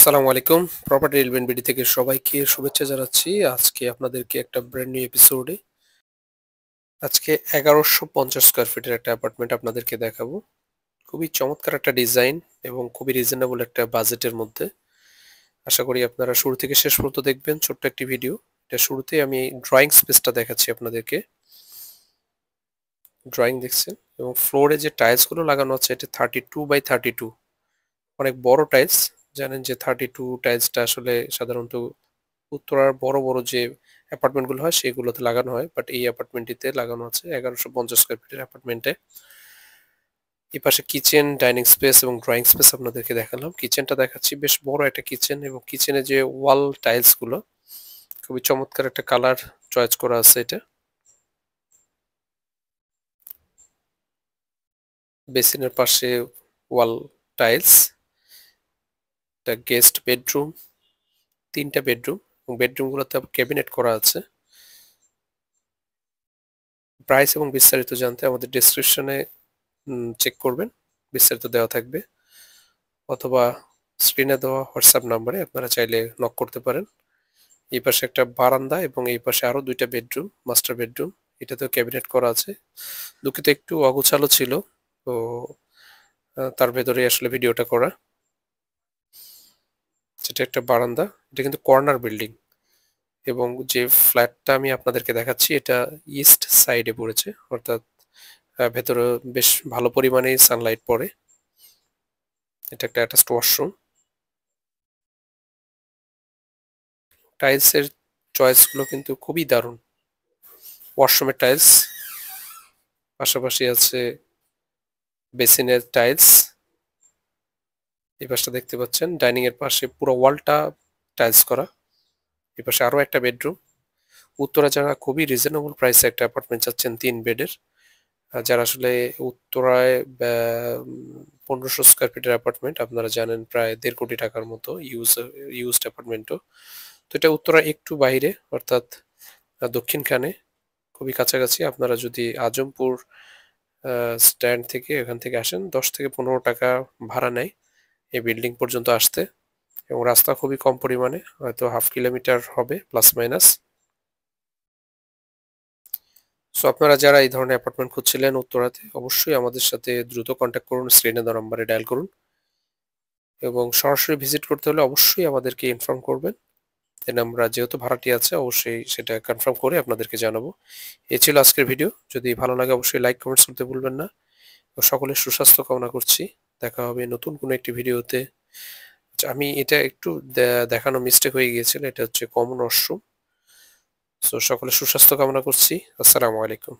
আসসালামু আলাইকুম। Property eleven BD থেকে সবাইকে শুভেচ্ছা জানাচ্ছি। আজকে আপনাদেরকে একটা ব্র্যান্ড নিউ এপিসোডে আজকে 1150 স্কয়ার ফিটের একটা অ্যাপার্টমেন্ট আপনাদেরকে দেখাবো। খুবই চমৎকার একটা ডিজাইন এবং খুবই রিজনেবল একটা বাজেটের মধ্যে। আশা করি আপনারা শুরু থেকে শেষ পর্যন্ত দেখবেন। ছোট্ট একটি ভিডিও। এটা শুরুতেই আমি ড্রয়িং স্পেসটা দেখাচ্ছি আপনাদেরকে। ড্রয়িং দেখছেন এবং ফ্লোরে যে টাইলস গুলো লাগানো আছে এটা 32/32, অনেক বড় টাইলস। জানেন যে 32 টাইলসটা আসলে সাধারণত উত্তরার বড় বড় যে অ্যাপার্টমেন্ট গুলো হয় সেগুলোতে লাগানো হয়, বাট এই অ্যাপার্টমেন্টটিতে লাগানো আছে 1150 স্কয়ার ফিটের অ্যাপার্টমেন্টে। এই পাশে কিচেন, ডাইনিং স্পেস এবং ড্রয়িং স্পেস আপনাদেরকে দেখালাম। কিচেনটা দেখাচ্ছি, বেশ বড় একটা কিচেন এবং কিচেনে যে ওয়াল টাইলস গুলো খুবই চমৎকার একটা কালার চয়েস করা আছে। এটা বেসিনের পাশে ওয়াল টাইলস। এটা গেস্ট বেডরুম, 3টা বেডরুম এবং বেডরুম গুলোতে ক্যাবিনেট করা আছে। প্রাইস এবং বিস্তারিত জানতে আমাদের ডেসক্রিপশনে চেক করবেন, বিস্তারিত দেওয়া থাকবে, অথবা স্ক্রিনে দেওয়া হোয়াটসঅ্যাপ নাম্বারে আপনারা চাইলে নক করতে পারেন। এই পাশে একটা বারান্দা এবং এই পাশে আরো 2টা বেডরুম, মাস্টার বেডরুম। এটাতেও ক্যাবিনেট করা আছে। দুঃখিত, একটু অগোছালো ছিল, তো তার ভেতরে আসলে ভিডিওটা করা। সেটা একটা বারান্দা। এটা কিন্তু কর্নার বিল্ডিং এবং যে ফ্ল্যাটটা আমি আপনাদেরকে দেখাচ্ছি এটা ইস্ট সাইডে পড়েছে, অর্থাৎ ভেতরে বেশ ভালো পরিমাণে সানলাইট পড়ে। এটা একটা অ্যাটাচড ওয়াশরুম। টাইলসের চয়েসগুলো কিন্তু খুবই দারুণ। ওয়াশরুমের টাইলস, পাশাপাশি আছে বেসিনের টাইলস। এই পাশটা দেখতে পাচ্ছেন, ডাইনিং এর পাশে পুরো ওয়ালটা টাইলস করা। এই পাশে আরো একটা বেডরুম। উত্তরা যারা খুবই রিজনেবল প্রাইসে একটা অ্যাপার্টমেন্ট চাচ্ছেন 3 বেডের, যারা আসলে উত্তরায় 1500 স্কয়ার ফিটের অ্যাপার্টমেন্ট আপনারা জানেন প্রায় 1.5 কোটি টাকার মতো ইউজড অ্যাপার্টমেন্টও। তো এটা উত্তরা একটু বাইরে, অর্থাৎ দক্ষিণখানে, খুবই কাছাকাছি। আপনারা যদি আজমপুর স্ট্যান্ড থেকে এখান থেকে আসেন 10 থেকে 15 টাকা ভাড়া নেয় এই বিল্ডিং পর্যন্ত আসতে, এবং রাস্তা খুবই কম পরিমাণে, হয়তো হাফ কিলোমিটার হবে প্লাস মাইনাস। সো আপনারা যারা এই ধরনের অ্যাপার্টমেন্ট খুঁজছিলেন উত্তরাতে, অবশ্যই আমাদের সাথে দ্রুত কন্ট্যাক্ট করুন, স্ক্রিনে দেওয়া নম্বরে ডায়াল করুন, এবং সরাসরি ভিজিট করতে হলে অবশ্যই আমাদেরকে ইনফর্ম করবেন। দেন আমরা যেহেতু ভাড়াটি আছে অবশ্যই সেটা কনফার্ম করে আপনাদেরকে জানাবো। এই ছিল আজকের ভিডিও। যদি ভালো লাগে অবশ্যই লাইক কমেন্টস করতে ভুলবেন না। সকলের সুস্বাস্থ্য কামনা করছি। দেখা হবে নতুন কোনো একটি ভিডিওতে। আচ্ছা, আমি এটা একটু দেখানো মিস্টেক হয়ে গিয়েছিল, এটা হচ্ছে কমন ওয়াশরুম। সো সকলের সুস্বাস্থ্য কামনা করছি। আসসালামু আলাইকুম।